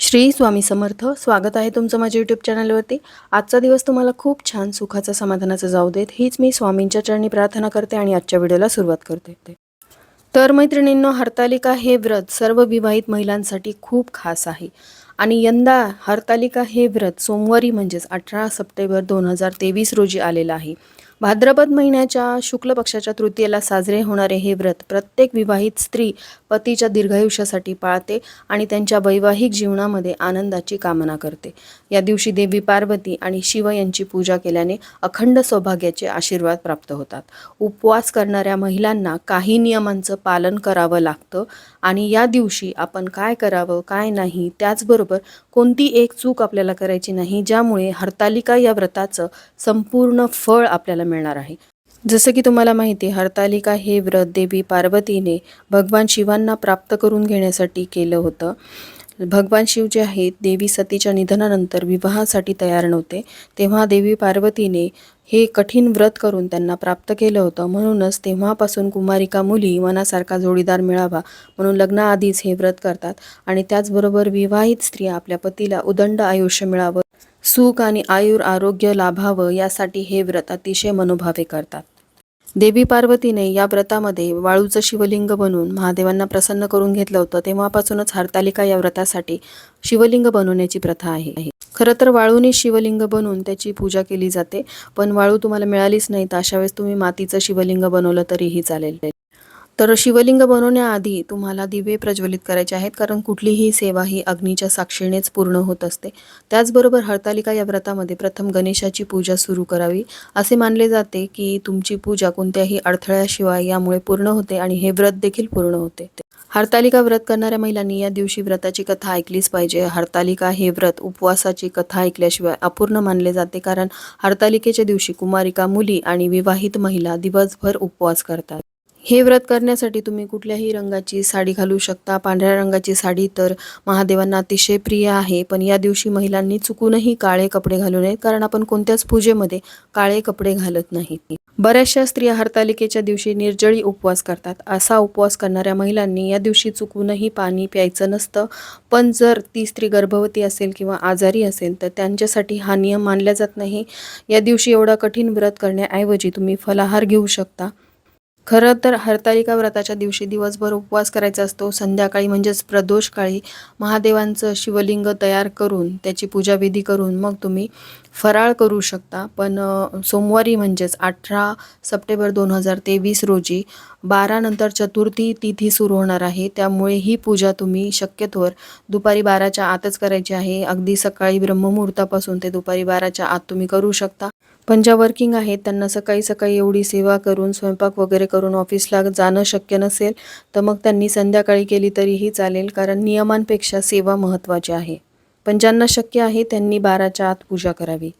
श्री स्वामी समर्थ. स्वागत आहे तुमचं माझ्या यूट्यूब चॅनलवरती. आजचा दिवस तुम्हाला खूप छान सुखाचा समाधानाचा जाऊ देत हीच मी स्वामींच्या चरणी प्रार्थना करते आणि आजच्या व्हिडिओला सुरुवात करते. तर मैत्रिणींनो, हरतालिका हे व्रत सर्व विवाहित महिलांसाठी खूप खास आहे आणि यंदा हरतालिका हे व्रत सोमवारी म्हणजेच 18 सप्टेंबर 2023 रोजी आलेलं आहे. भाद्रपद महिन्याच्या शुक्ल पक्षाच्या तृतीयेला साजरे होणारे हे व्रत प्रत्येक विवाहित स्त्री पतीच्या दीर्घायुष्यासाठी पाळते आणि त्यांच्या वैवाहिक जीवनामध्ये आनंदाची कामना करते. या दिवशी देवी पार्वती आणि शिव यांची पूजा केल्याने अखंड सौभाग्याचे आशीर्वाद प्राप्त होतात. उपवास करणाऱ्या महिलांना काही नियमांचं पालन करावं लागतं आणि या दिवशी आपण काय करावं काय नाही, त्याचबरोबर कोणती एक चूक आपल्याला करायची नाही, ज्यामुळे हरतालिका या व्रताचं संपूर्ण फळ आपल्याला मिळणार आहे. जसं की तुम्हाला माहिती आहे, हरतालिका हे व्रत देवी पार्वतीने भगवान शिवांना प्राप्त करून घेण्यासाठी केलं होतं. भगवान शिव जे आहेत, देवी सतीच्या निधनानंतर विवाहासाठी तयार नव्हते, तेव्हा देवी पार्वतीने हे कठीण व्रत करून त्यांना प्राप्त केलं होतं. म्हणूनच तेव्हापासून कुमारिका मुली मनासारखा जोडीदार मिळावा म्हणून लग्नाआधीच हे व्रत करतात आणि त्याचबरोबर विवाहित स्त्रिया आपल्या पतीला उदंड आयुष्य मिळावं, सुख आणि आरोग्य लाभावं यासाठी हे व्रत अतिशय मनोभावे करतात. देवी पार्वतीने या व्रतामध्ये वाळूचं शिवलिंग बनवून महादेवांना प्रसन्न करून घेतलं होतं. तेव्हापासूनच हरतालिका या व्रतासाठी शिवलिंग बनवण्याची प्रथा आहे. खरं तर वाळूने शिवलिंग बनवून त्याची पूजा केली जाते, पण वाळू तुम्हाला मिळालीच नाही तर अशा वेळेस तुम्ही मातीचं शिवलिंग बनवलं तरीही चालेल. तर शिवलिंग बनवण्याआधी तुम्हाला दिवे प्रज्वलित करायचे आहेत, कारण कुठलीही सेवा ही अग्नीच्या साक्षीनेच पूर्ण होत असते. त्याचबरोबर हरतालिका या व्रतामध्ये प्रथम गणेशाची पूजा सुरू करावी. असे मानले जाते की तुमची पूजा कोणत्याही अडथळ्याशिवाय यामुळे पूर्ण होते आणि हे व्रत देखील पूर्ण होते. हरतालिका व्रत करणाऱ्या महिलांनी या दिवशी व्रताची कथा ऐकलीच पाहिजे. हरतालिका हे व्रत उपवासाची कथा ऐकल्याशिवाय अपूर्ण मानले जाते, कारण हरतालिकेच्या दिवशी कुमारिका मुली आणि विवाहित महिला दिवसभर उपवास करतात. हे व्रत करण्यासाठी तुम्ही कुठल्याही रंगाची साडी घालू शकता. पांढऱ्या रंगाची साडी तर महादेवांना अतिशय प्रिय आहे, पण या दिवशी महिलांनी चुकूनही काळे कपडे घालू नयेत, कारण आपण कोणत्याच पूजेमध्ये काळे कपडे घालत नाहीत. बऱ्याचशा स्त्रिया हरतालिकेच्या दिवशी निर्जळी उपवास करतात. असा उपवास करणाऱ्या महिलांनी या दिवशी चुकूनही पाणी प्यायचं नसतं. पण जर ती स्त्री गर्भवती असेल किंवा आजारी असेल तर त्यांच्यासाठी हा नियम मानला जात नाही. या दिवशी एवढा कठीण व्रत करण्याऐवजी तुम्ही फलाहार घेऊ शकता. खरं तर हरतालिका व्रताच्या दिवशी दिवसभर उपवास करायचा असतो. संध्याकाळी म्हणजेच प्रदोष काळी महादेवांचं शिवलिंग तयार करून त्याची पूजाविधी करून मग तुम्ही फराळ करू शकता. पण सोमवारी म्हणजेच 18 सप्टेंबर 2023 रोजी 12 नंतर चतुर्थी तिथी सुरू होणार आहे. त्यामुळे ही पूजा तुम्ही शक्यतोवर दुपारी 12च्या आतच करायची आहे. अगदी सकाळी ब्रह्ममुहूर्तापासून ते दुपारी 12च्या आत तुम्ही करू शकता. पण ज्या वर्किंग आहेत त्यांना सकाळी सकाळी एवढी सेवा करून स्वयंपाक वगैरे करून ऑफिसला जाणं शक्य नसेल तर मग त्यांनी संध्याकाळी केली तरीही चालेल, कारण नियमांपेक्षा सेवा महत्त्वाची आहे. पण ज्यांना शक्य आहे त्यांनी 12च्या आत पूजा करावी.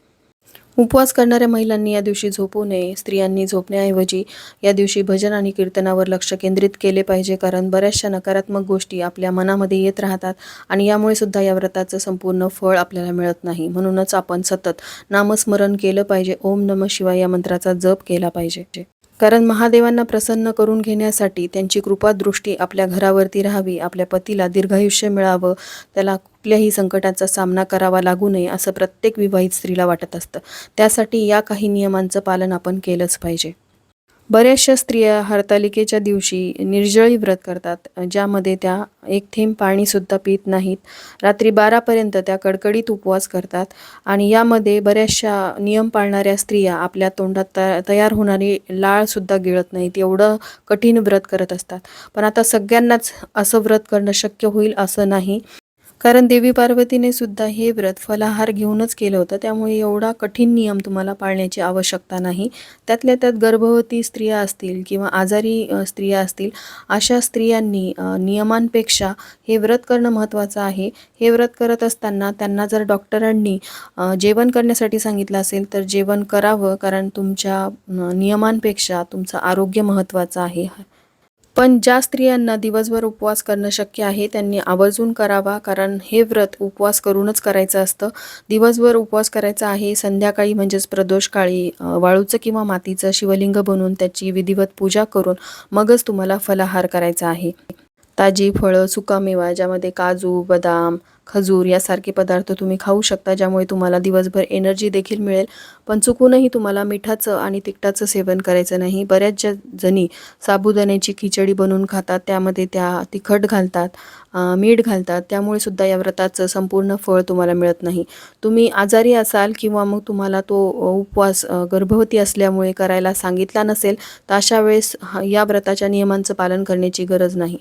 उपवास करणाऱ्या महिलांनी या दिवशी झोपू नये. स्त्रियांनी झोपण्याऐवजी या दिवशी भजन आणि कीर्तनावर लक्ष केंद्रित केले पाहिजे, कारण बऱ्याचशा नकारात्मक गोष्टी आपल्या मनामध्ये येत राहतात आणि यामुळे सुद्धा या व्रताचं संपूर्ण फळ आपल्याला मिळत नाही. म्हणूनच आपण सतत नामस्मरण केलं पाहिजे. ओम नमः शिवाय या मंत्राचा जप केला पाहिजे, कारण महादेवांना प्रसन्न करून घेण्यासाठी त्यांची कृपादृष्टी आपल्या घरावरती राहावी, आपल्या पतीला दीर्घायुष्य मिळावं, त्याला कुठल्याही संकटाचा सामना करावा लागू नये असं प्रत्येक विवाहित स्त्रीला वाटत असतं. त्यासाठी या काही नियमांचं पालन आपण केलंच पाहिजे. बऱ्याचशा स्त्रिया हरतालिकेच्या दिवशी निर्जळी व्रत करतात, ज्यामध्ये त्या एक थेंब पाणीसुद्धा पित नाहीत. रात्री 12पर्यंत त्या कडकडीत उपवास करतात आणि यामध्ये बऱ्याचशा नियम पाळणाऱ्या स्त्रिया आपल्या तोंडात तयार होणारी लाळसुद्धा गिळत नाहीत. एवढं कठीण व्रत करत असतात. पण आता सगळ्यांनाच असं व्रत करणं शक्य होईल असं नाही, कारण देवी पार्वतीने सुद्धा हे व्रत फलाहार घेऊनच केलं होतं. त्यामुळे एवढा कठीण नियम तुम्हाला पाळण्याची आवश्यकता नाही. त्यातल्या त्यात गर्भवती स्त्रिया असतील किंवा आजारी स्त्रिया असतील, अशा स्त्रियांनी नियमांपेक्षा हे व्रत करणं महत्त्वाचं आहे. हे व्रत करत असताना त्यांना जर डॉक्टरांनी जेवण करण्यासाठी सांगितलं असेल तर जेवण करावं, कारण तुमच्या नियमांपेक्षा तुमचं आरोग्य महत्त्वाचं आहे. पण ज्या स्त्रियांना दिवसभर उपवास करणं शक्य आहे त्यांनी आवर्जून करावा, कारण हे व्रत उपवास करूनच करायचं असतं. दिवसभर उपवास करायचा आहे. संध्याकाळी म्हणजेच प्रदोष काळी वाळूचं किंवा मातीचं शिवलिंग बनवून त्याची विधिवत पूजा करून मगच तुम्हाला फलाहार करायचा आहे. ताजी फळं, सुकामेवा ज्यामध्ये काजू, बदाम, खजूर यासारखे पदार्थ तुम्ही खाऊ शकता, ज्यामुळे तुम्हाला दिवसभर एनर्जी देखील मिळेल. पण चुकूनही तुम्हाला मिठाचं आणि तिखटाचं सेवन करायचं नाही. बऱ्याच जणी साबुदाण्याची खिचडी बनवून खातात, त्यामध्ये त्या तिखट घालतात, मीठ घालतात, त्यामुळे सुद्धा या व्रताचं संपूर्ण फळ तुम्हाला मिळत नाही. तुम्ही आजारी असाल किंवा मग तुम्हाला तो उपवास गर्भवती असल्यामुळे करायला सांगितला नसेल, तर अशा वेळेस या व्रताच्या नियमांचं पालन करण्याची गरज नाही.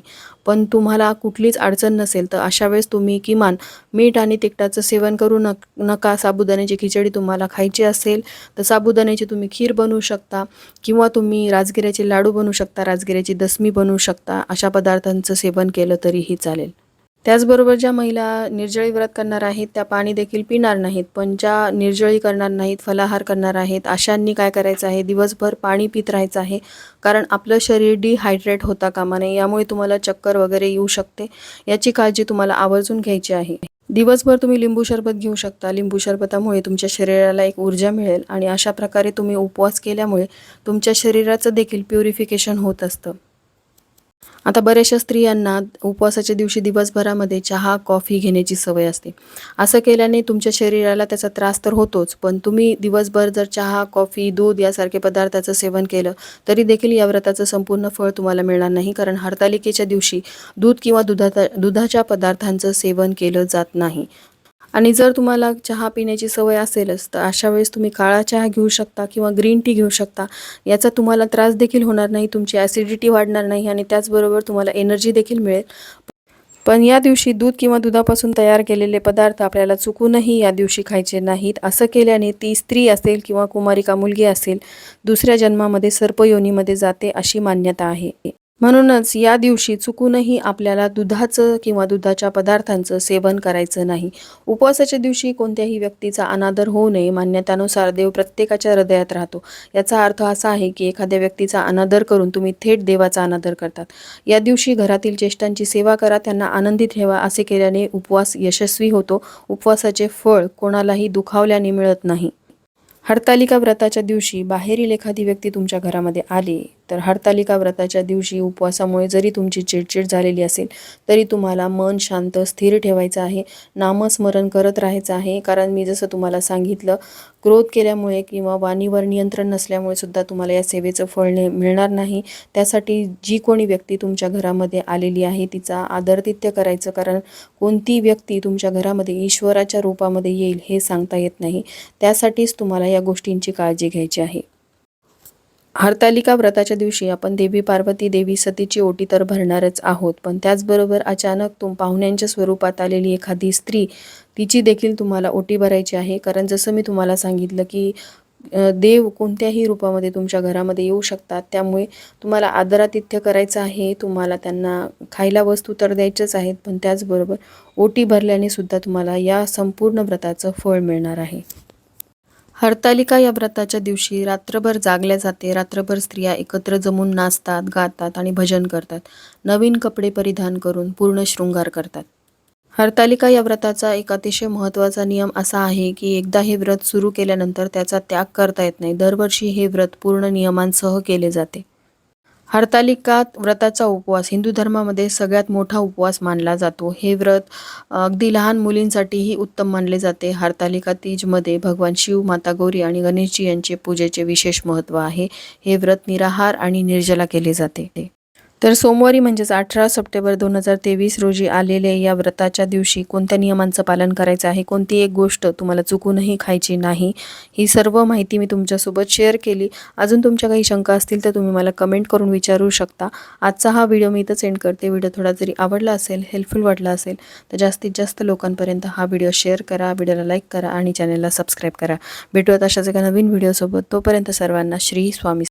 पण तुम्हाला कुठलीच अडचण नसेल तर अशा वेळेस तुम्ही किमान मीठ आणि तिखटाचं सेवन करू नका. साबुदाण्याची खिचडी तुम्हाला खायची असेल तर साबुदाण्याची तुम्ही खीर बनवू शकता किंवा तुम्ही राजगिऱ्याचे लाडू बनवू शकता, राजगिऱ्याची दसमी बनवू शकता. अशा पदार्थांचं सेवन केलं तरीही चालेल. त्याचबरोबर ज्या महिला निर्जळी व्रत करणार आहेत त्या पाणी देखील पिणार नाहीत, पण ज्या निर्जळी करणार नाहीत, फलाहार करणार आहेत, अशांनी काय करायचं आहे, दिवसभर पाणी पित राहायचं आहे. कारण आपलं शरीर डिहायड्रेट होता कामा नये, यामुळे तुम्हाला चक्कर वगैरे येऊ शकते. याची काळजी तुम्हाला आवर्जून घ्यायची आहे. दिवसभर तुम्ही लिंबू सरबत घेऊ शकता. लिंबू सरबतामुळे तुमच्या शरीराला एक ऊर्जा मिळेल आणि अशा प्रकारे तुम्ही उपवास केल्यामुळे तुमच्या शरीराचं देखील प्युरिफिकेशन होत असतं. आता बऱ्याचशा स्त्रियांना उपवासाच्या दिवशी दिवसभरामध्ये चहा, कॉफी घेण्याची सवय असते. असं केल्याने तुमच्या शरीराला त्याचा त्रास तर होतोच, पण तुम्ही दिवसभर जर चहा, कॉफी, दूध यासारखे पदार्थाचं सेवन केलं तरी देखील या व्रताचं संपूर्ण फळ तुम्हाला मिळणार नाही. कारण हरतालिकेच्या दिवशी दूध किंवा दुधाच्या पदार्थांचं सेवन केलं जात नाही. आणि जर तुम्हाला चहा पिण्याची सवय असेलच तर अशा वेळेस तुम्ही काळा चहा घेऊ शकता किंवा ग्रीन टी घेऊ शकता. याचा तुम्हाला त्रास देखील होणार नाही, तुमची ॲसिडिटी वाढणार नाही आणि त्याचबरोबर तुम्हाला एनर्जी देखील मिळेल. पण या दिवशी दूध किंवा दुधापासून तयार केलेले पदार्थ आपल्याला चुकूनही या दिवशी खायचे नाहीत. असं केल्याने ती स्त्री असेल किंवा कुमारिका मुलगी असेल, दुसऱ्या जन्मामध्ये सर्पयोनीमध्ये जाते अशी मान्यता आहे. म्हणूनच या दिवशी चुकूनही आपल्याला दुधाचं किंवा दुधाच्या पदार्थांचं सेवन करायचं नाही. उपवासाच्या दिवशी कोणत्याही व्यक्तीचा अनादर होऊ नये. मान्यतानुसार देव प्रत्येकाच्या हृदयात राहतो. याचा अर्थ असा आहे की एखाद्या व्यक्तीचा अनादर करून तुम्ही थेट देवाचा अनादर करतात. या दिवशी घरातील ज्येष्ठांची सेवा करा, त्यांना आनंदी ठेवा. असे केल्याने उपवास यशस्वी होतो. उपवासाचे फळ कोणालाही दुखावल्याने मिळत नाही. हरतालिका व्रताच्या दिवशी बाहेरील एखादी व्यक्ती तुमच्या घरामध्ये आली तर हरतालिका व्रताच्या दिवशी उपवासामुळे जरी तुमची चिडचिड झालेली असेल तरी तुम्हाला मन शांत स्थिर ठेवायचं आहे. नामस्मरण करत राहायचं आहे. कारण मी जसं तुम्हाला सांगितलं, क्रोध केल्यामुळे किंवा वाणीवर नियंत्रण नसल्यामुळे सुद्धा तुम्हाला या सेवेचं फळ मिळणार नाही. त्यासाठी जी कोणी व्यक्ती तुमच्या घरामध्ये आलेली आहे तिचा आदरातिथ्य करायचं. कारण कोणती व्यक्ती तुमच्या घरामध्ये ईश्वराच्या रूपामध्ये येईल हे सांगता येत नाही. त्यासाठीच तुम्हाला या गोष्टींची काळजी घ्यायची आहे. हरतालिका व्रताच्या दिवशी आपण देवी पार्वती, देवी सतीची ओटी तर भरणारच आहोत, पण त्याचबरोबर अचानक पाहुण्यांच्या स्वरूपात आलेली एखादी स्त्री, तिची देखील तुम्हाला ओटी भरायची आहे. कारण जसं मी तुम्हाला सांगितलं की देव कोणत्याही रूपामध्ये तुमच्या घरामध्ये येऊ शकतात. त्यामुळे तुम्हाला आदरातिथ्य करायचं आहे. तुम्हाला त्यांना खायला वस्तू तर द्यायच्याच आहेत, पण त्याचबरोबर ओटी भरल्याने सुद्धा तुम्हाला या संपूर्ण व्रताचं फळ मिळणार आहे. हरतालिका या व्रताच्या दिवशी रात्रभर जागल्या जाते. रात्रभर स्त्रिया एकत्र जमून नाचतात, गातात आणि भजन करतात. नवीन कपडे परिधान करून पूर्ण शृंगार करतात. हरतालिका या व्रताचा एक अतिशय महत्त्वाचा नियम असा आहे की एकदा हे व्रत सुरू केल्यानंतर त्याचा त्याग करता येत नाही. दरवर्षी हे व्रत पूर्ण नियमांसह केले जाते. हरतालिका व्रताचा उपवास हिंदू धर्मामध्ये सगळ्यात मोठा उपवास मानला जातो. हे व्रत अगदी लहान मुलींसाठीही उत्तम मानले जाते. हरतालिका तीजमध्ये भगवान शिव, माता गौरी आणि गणेशजी यांचे पूजेचे विशेष महत्त्व आहे. हे व्रत निराहार आणि निर्जला केले जाते. तर सोमवारी म्हणजेच 18 सप्टेंबर 2023 रोजी आलेले या व्रताच्या दिवशी कोणत्या नियमांचं पालन करायचं आहे, कोणती एक गोष्ट तुम्हाला चुकूनही खायची नाही, ही सर्व माहिती मी तुमच्यासोबत शेअर केली. अजून तुमच्या काही शंका असतील तर तुम्ही मला कमेंट करून विचारू शकता. आजचा हा व्हिडिओ मी इथंच एंड करते. व्हिडिओ थोडा जरी आवडला असेल, हेल्पफुल वाटला असेल तर जास्तीत जास्त लोकांपर्यंत हा व्हिडिओ शेअर करा, व्हिडिओला लाईक करा आणि चॅनलला सबस्क्राईब करा. भेटूयात अशाच एका नवीन व्हिडिओसोबत. तोपर्यंत सर्वांना श्री स्वामी